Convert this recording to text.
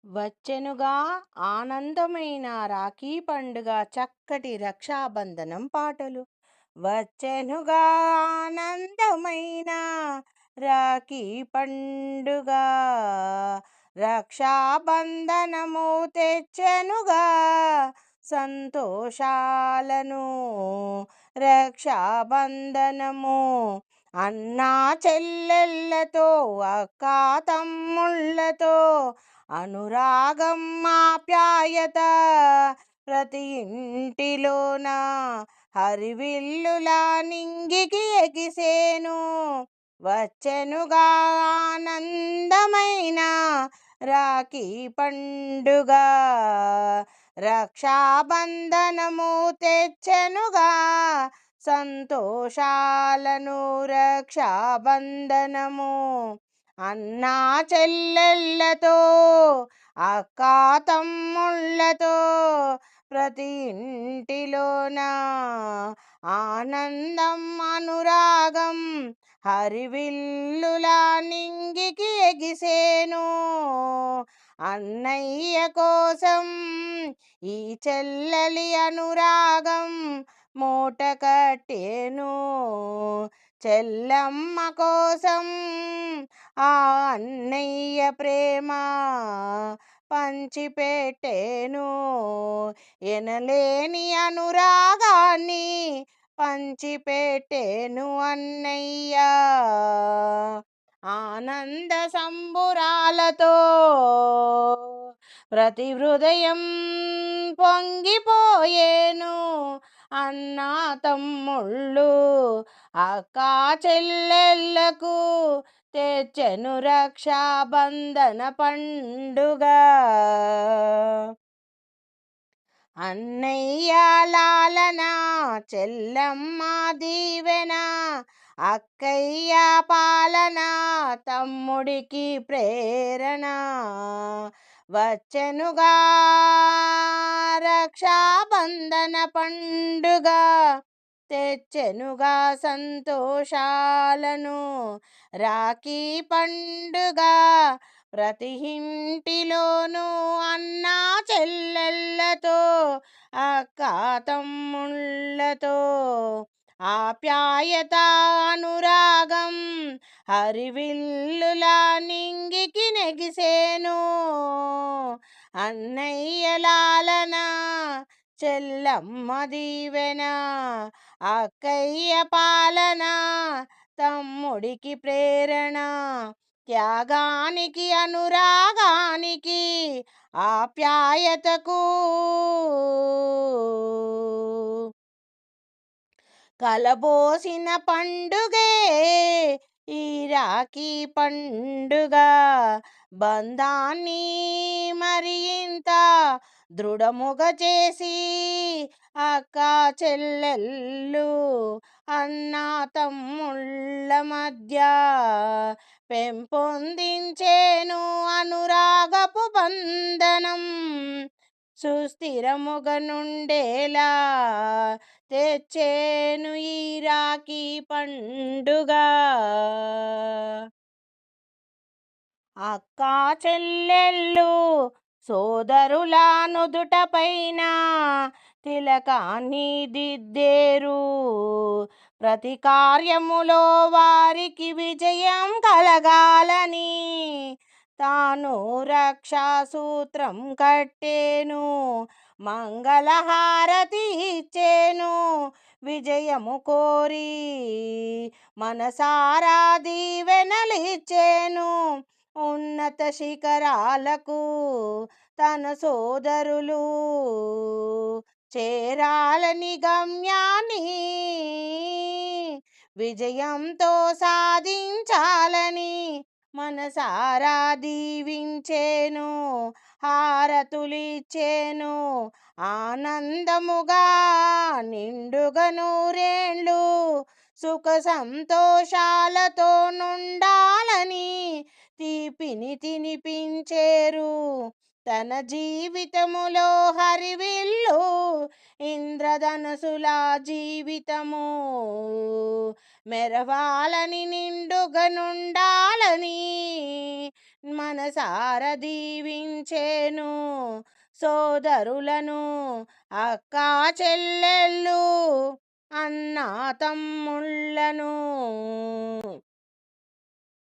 వచ్చెనుగా ఆనందమైన రాఖీ పండుగ చక్కటి రక్షాబంధనం పాటలు. వచ్చెనుగా ఆనందమైన రాఖీ పండుగ, రక్షాబంధనము తెచ్చెనుగా సంతోషాలను. రక్షాబంధనము అన్నా చెల్లెళ్ళతో, అక్క తమ్ముళ్ళతో అనురాగం ఆప్యాయత ప్రతి ఇంటిలోన హరివిల్లులా నింగికి ఎగిసేను. వచ్చెనుగా ఆనందమైన రాఖీ పండుగ, రక్షాబంధనము తెచ్చెనుగా సంతోషాలను. రక్షాబంధనము అన్నా చెల్లెళ్ళతో, అక్క తమ్ముళ్ళతో ప్రతి ఇంటిలోన ఆనందం అనురాగం హరివిల్లులా నింగికి ఎగిసేను. అన్నయ్య కోసం ఈ చెల్లెలి అనురాగం మూట కట్టేను. చెల్లమ్మ కోసం ఆ అన్నయ్య ప్రేమ పంచిపెట్టేను. ఎనలేని అనురాగాన్ని పంచిపెట్టేను అన్నయ్య. ఆనంద సంబురాలతో ప్రతి హృదయం పొంగిపోయేను. అన్నా తమ్ముళ్ళు, అక్కా చెల్లెళ్ళకు తెచ్చెను రక్షాబంధన పండుగ. అన్నయ్య లాలన, చెల్లమ్మ దీవెన, అక్కయ్య పాలన, తమ్ముడికి ప్రేరణ. వచ్చెనుగా రక్షాబంధన పండుగ, తెచ్చెనుగా సంతోషాలను. రాఖీ పండుగ ప్రతి ఇంటిలోనూ అన్నా చెల్లెళ్ళతో, అక్క తమ్ముళ్ళతో ఆప్యాయత అనురాగం హరివిల్లులా నింగికి నెగిసేను. అన్నయ్య లాలన, చెల్లమ్మ దీవెన, అక్కయ్య పాలన, తమ్ముడికి ప్రేరణ. త్యాగానికి అనురాగానికి ఆప్యాయతకు కలబోసిన పండుగే ఈ రాఖీ పండుగ. బంధాన్ని మరింత దృఢముగ చేసి అక్క చెల్లెళ్ళు, అన్నా తమ్ముళ్ళ మధ్య పెంపొందించేను అనురాగపు బంధనం. సుస్థిరముగ నుండేలా తెచ్చేను ఈ రాఖీ పండుగ. అక్కా చెల్లెళ్ళు సోదరుల నుదుట పైన తిలకాన్ని దిద్దేరు. ప్రతి కార్యములో వారికి విజయం కలగాలని తాను రక్షా సూత్రం కట్టేను. మంగళహారతి ఇచ్చేను విజయము కోరి, మనసారా దీవెనలిచ్చేను ఉన్నత శిఖరాలకు తన సోదరులు చేరాలని గమ్యాన్ని విజయంతో సాధించాలని మనసారా దీవించేను. హారతులిచ్చేను ఆనందముగా నిండుగా నూరేండ్లు సుఖ సంతోషాలతో నుండాలని తీపిని తినిపించేరు. తన జీవితములో హరివిల్లు ఇంద్రధనసులా జీవితము మెరవాలని, నిండుగా నుండాలని మనసార దీవించేను సోదరులను, అక్కా చెల్లెళ్ళు, అన్నా తమ్ముళ్ళను.